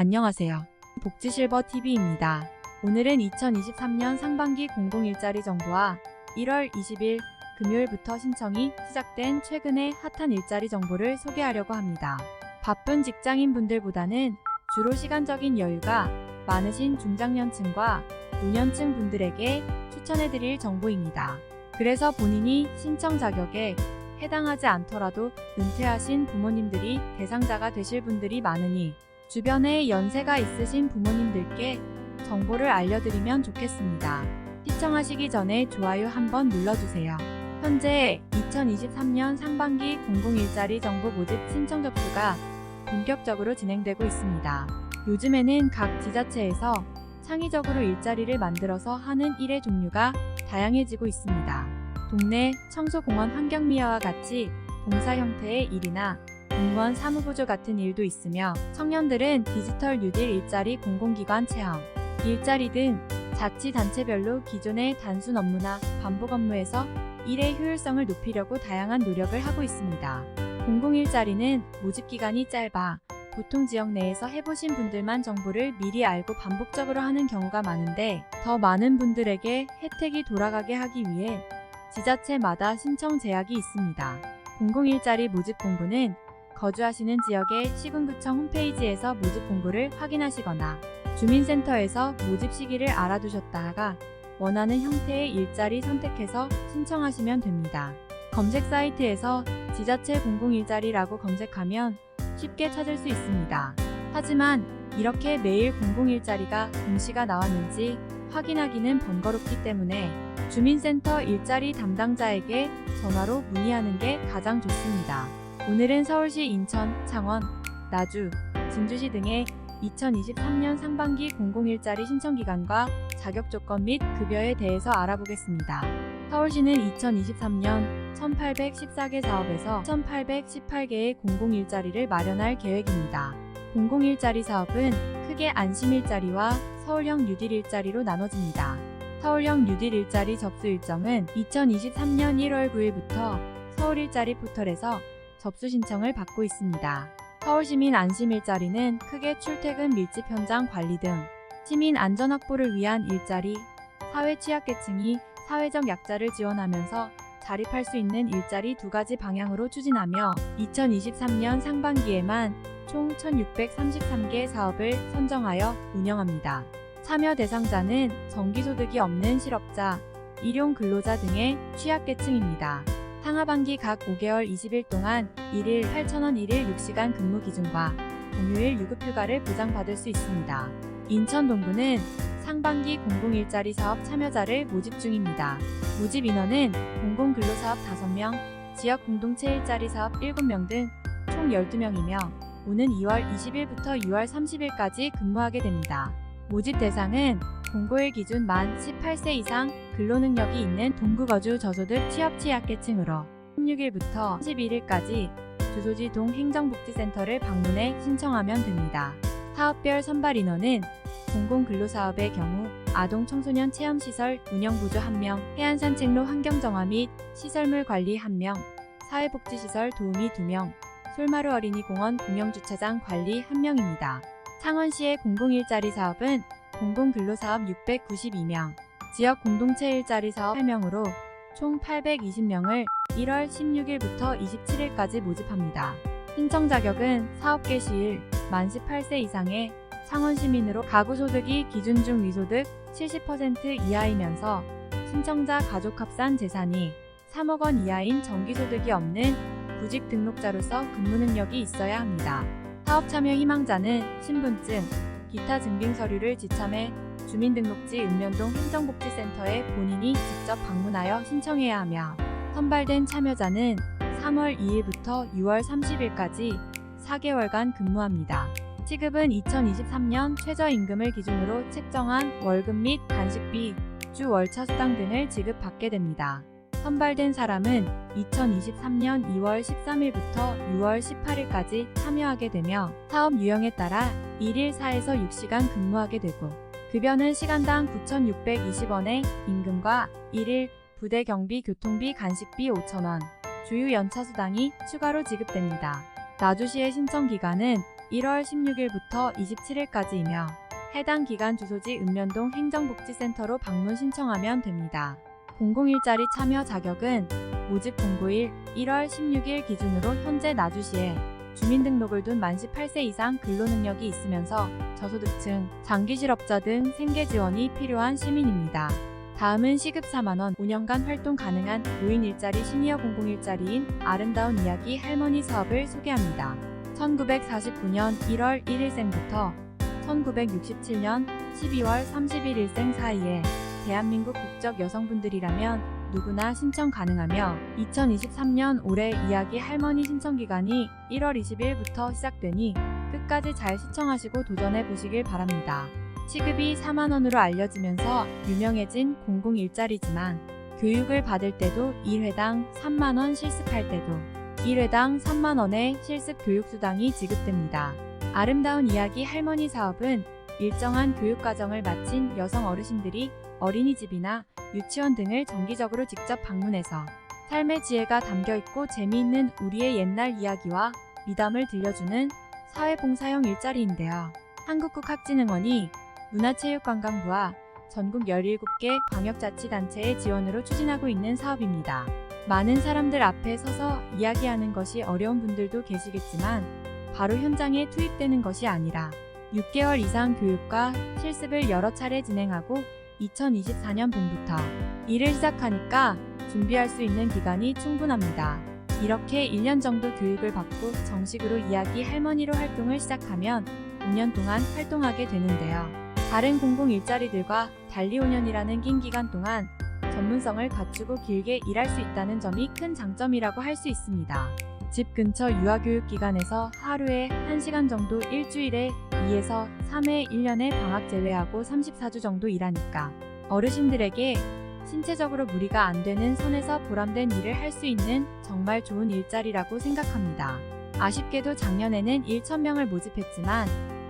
안녕하세요. 복지실버TV입니다. 오늘은 2023년 상반기 공공일자리 정보와 1월 20일 금요일부터 신청이 시작된 최근의 핫한 일자리 정보를 소개하려고 합니다. 바쁜 직장인분들보다는 주로 시간적인 여유가 많으신 중장년층과 노년층 분들에게 추천해드릴 정보입니다. 그래서 본인이 신청 자격에 해당하지 않더라도 은퇴하신 부모님들이 대상자가 되실 분들이 많으니 주변에 연세가 있으신 부모님들께 정보를 알려드리면 좋겠습니다. 시청하시기 전에 좋아요 한번 눌러주세요. 현재 2023년 상반기 공공일자리 정보 모집 신청 접수가 본격적으로 진행되고 있습니다. 요즘에는 각 지자체에서 창의적으로 일자리를 만들어서 하는 일의 종류가 다양해지고 있습니다. 동네 청소공원 환경미화와 같이 봉사 형태의 일이나 공무원 사무보조 같은 일도 있으며 청년들은 디지털 뉴딜 일자리 공공기관 체험, 일자리 등 자치단체별로 기존의 단순 업무나 반복 업무에서 일의 효율성을 높이려고 다양한 노력을 하고 있습니다. 공공일자리는 모집기간이 짧아 보통 지역 내에서 해보신 분들만 정보를 미리 알고 반복적으로 하는 경우가 많은데 더 많은 분들에게 혜택이 돌아가게 하기 위해 지자체마다 신청 제약이 있습니다. 공공일자리 모집 공고는 거주하시는 지역의 시군구청 홈페이지에서 모집 공고를 확인하시거나 주민센터에서 모집 시기를 알아두셨다가 원하는 형태의 일자리 선택해서 신청하시면 됩니다. 검색 사이트에서 지자체 공공일자리라고 검색하면 쉽게 찾을 수 있습니다. 하지만 이렇게 매일 공공일자리가 공시가 나왔는지 확인하기는 번거롭기 때문에 주민센터 일자리 담당자에게 전화로 문의하는 게 가장 좋습니다. 오늘은 서울시, 인천, 창원, 나주, 진주시 등의 2023년 상반기 공공일자리 신청기간과 자격조건 및 급여에 대해서 알아보겠습니다. 서울시는 2023년 1814개 사업에서 1818개의 공공일자리를 마련할 계획입니다. 공공일자리 사업은 크게 안심일자리와 서울형 뉴딜 일자리로 나눠집니다. 서울형 뉴딜 일자리 접수 일정은 2023년 1월 9일부터 서울일자리 포털에서 접수 신청을 받고 있습니다. 서울시민 안심일자리는 크게 출퇴근 밀집 현장 관리 등 시민 안전 확보를 위한 일자리, 사회 취약계층이 사회적 약자를 지원하면서 자립할 수 있는 일자리 두 가지 방향으로 추진하며 2023년 상반기에만 총 1633개 사업을 선정하여 운영합니다. 참여 대상자는 정기소득이 없는 실업자, 일용근로자 등의 취약계층입니다. 상하반기 각 5개월 20일 동안 1일 8,000원 1일 6시간 근무 기준과 공휴일 유급휴가를 보장받을 수 있습니다. 인천 동구는 상반기 공공일자리 사업 참여자를 모집 중입니다. 모집 인원은 공공근로사업 5명, 지역공동체 일자리 사업 7명 등 총 12명이며 오는 2월 20일부터 6월 30일까지 근무하게 됩니다. 모집 대상은 공고일 기준 만 18세 이상 근로능력이 있는 동구거주 저소득 취약계층으로 16일부터 31일까지 주소지 동행정복지센터를 방문해 신청하면 됩니다. 사업별 선발 인원은 공공근로사업의 경우 아동 청소년 체험시설 운영보조 1명, 해안산책로 환경정화 및 시설물 관리 1명, 사회복지시설 도우미 2명, 솔마루 어린이공원 공영주차장 관리 1명입니다. 창원시의 공공일자리 사업은 공공근로사업 692명, 지역공동체 일자리 사업 8명으로 총 820명을 1월 16일부터 27일까지 모집합니다. 신청 자격은 사업 개시일 만 18세 이상의 창원시민으로 가구소득이 기준 중 위소득 70% 이하이면서 신청자 가족합산 재산이 3억 원 이하인 정기소득이 없는 구직 등록자로서 근무 능력이 있어야 합니다. 사업 참여 희망자는 신분증, 기타 증빙 서류를 지참해 주민등록지 읍면동 행정복지센터에 본인이 직접 방문하여 신청해야 하며 선발된 참여자는 3월 2일부터 6월 30일까지 4개월간 근무합니다. 시급은 2023년 최저임금을 기준으로 책정한 월급 및 간식비, 주 월차 수당 등을 지급받게 됩니다. 선발된 사람은 2023년 2월 13일부터 6월 18일까지 참여하게 되며 사업 유형에 따라 1일 4에서 6시간 근무하게 되고 급여는 시간당 9,620원의 임금과 1일 부대 경비, 교통비, 간식비 5,000원, 주유 연차 수당이 추가로 지급됩니다. 나주시의 신청 기간은 1월 16일부터 27일까지이며 해당 기간 주소지 읍면동 행정복지센터로 방문 신청하면 됩니다. 공공일자리 참여 자격은 모집 공고일 1월 16일 기준으로 현재 나주시에 주민등록을 둔 만 18세 이상 근로능력이 있으면서 저소득층, 장기실업자 등 생계지원이 필요한 시민입니다. 다음은 시급 4만원, 5년간 활동 가능한 노인 일자리 시니어 공공일자리인 아름다운 이야기 할머니 사업을 소개합니다. 1949년 1월 1일생부터 1967년 12월 31일생 사이에 대한민국 국적 여성분들이라면 누구나 신청 가능하며 2023년 올해 이야기 할머니 신청 기간이 1월 20일부터 시작되니 끝까지 잘 시청하시고 도전해 보시길 바랍니다. 시급이 4만원으로 알려지면서 유명해진 공공일자리지만 교육을 받을 때도 1회당 3만원, 실습할 때도 1회당 3만원의 실습 교육수당이 지급됩니다. 아름다운 이야기 할머니 사업은 일정한 교육과정을 마친 여성 어르신들이 어린이집이나 유치원 등을 정기적으로 직접 방문해서 삶의 지혜가 담겨있고 재미있는 우리의 옛날 이야기와 미담을 들려주는 사회봉사형 일자리인데요. 한국국학진흥원이 문화체육관광부와 전국 17개 광역자치단체의 지원으로 추진하고 있는 사업입니다. 많은 사람들 앞에 서서 이야기하는 것이 어려운 분들도 계시겠지만 바로 현장에 투입되는 것이 아니라 6개월 이상 교육과 실습을 여러 차례 진행하고 2024년 봄부터 일을 시작하니까 준비할 수 있는 기간이 충분합니다. 이렇게 1년 정도 교육을 받고 정식으로 이야기 할머니로 활동을 시작하면 5년 동안 활동하게 되는데요. 다른 공공일자리들과 달리 5년이라는 긴 기간 동안 전문성을 갖추고 길게 일할 수 있다는 점이 큰 장점이라고 할 수 있습니다. 집 근처 유아교육기관에서 하루에 1시간 정도 일주일에 2에서 3회 1년에 방학 제외하고 34주 정도 일하니까 어르신들에게 신체적으로 무리가 안 되는 선에서 보람된 일을 할 수 있는 정말 좋은 일자리라고 생각합니다. 아쉽게도 작년에는 1,000명을 모집했지만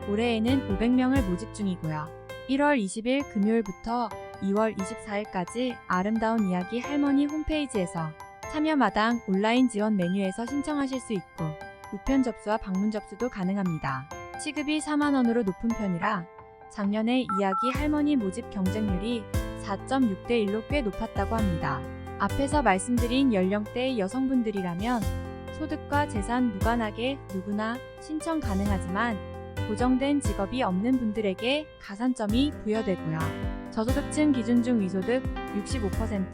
올해에는 500명을 모집 중이고요. 1월 20일 금요일부터 2월 24일까지 아름다운 이야기 할머니 홈페이지에서 참여마당 온라인 지원 메뉴에서 신청하실 수 있고 우편 접수와 방문 접수도 가능합니다. 시급이 4만원으로 높은 편이라 작년에 이야기 할머니 모집 경쟁률이 4.6대 1로 꽤 높았다고 합니다. 앞에서 말씀드린 연령대의 여성분들이라면 소득과 재산 무관하게 누구나 신청 가능하지만 고정된 직업이 없는 분들에게 가산점이 부여되고요. 저소득층 기준 중 위소득 65%,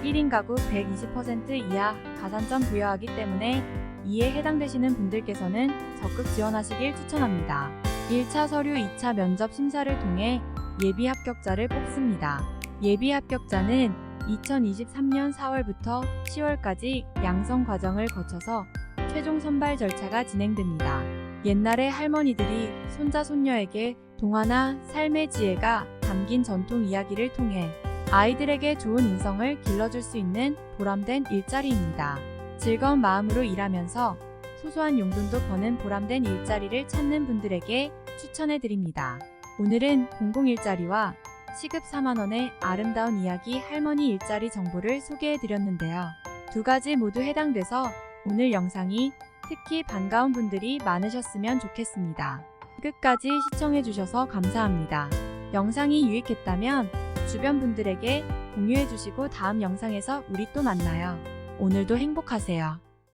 1인 가구 120% 이하 가산점 부여하기 때문에 이에 해당되시는 분들께서는 적극 지원하시길 추천합니다. 1차 서류 2차 면접 심사를 통해 예비 합격자를 뽑습니다. 예비 합격자는 2023년 4월부터 10월까지 양성 과정을 거쳐서 최종 선발 절차가 진행됩니다. 옛날에 할머니들이 손자 손녀에게 동화나 삶의 지혜가 담긴 전통 이야기를 통해 아이들에게 좋은 인성을 길러줄 수 있는 보람된 일자리입니다. 즐거운 마음으로 일하면서 소소한 용돈도 버는 보람된 일자리를 찾는 분들에게 추천해드립니다. 오늘은 공공일자리와 시급 4만원의 아름다운 이야기 할머니 일자리 정보를 소개해드렸는데요. 두 가지 모두 해당돼서 오늘 영상이 특히 반가운 분들이 많으셨으면 좋겠습니다. 끝까지 시청해주셔서 감사합니다. 영상이 유익했다면 주변 분들에게 공유해주시고 다음 영상에서 우리 또 만나요. 오늘도 행복하세요.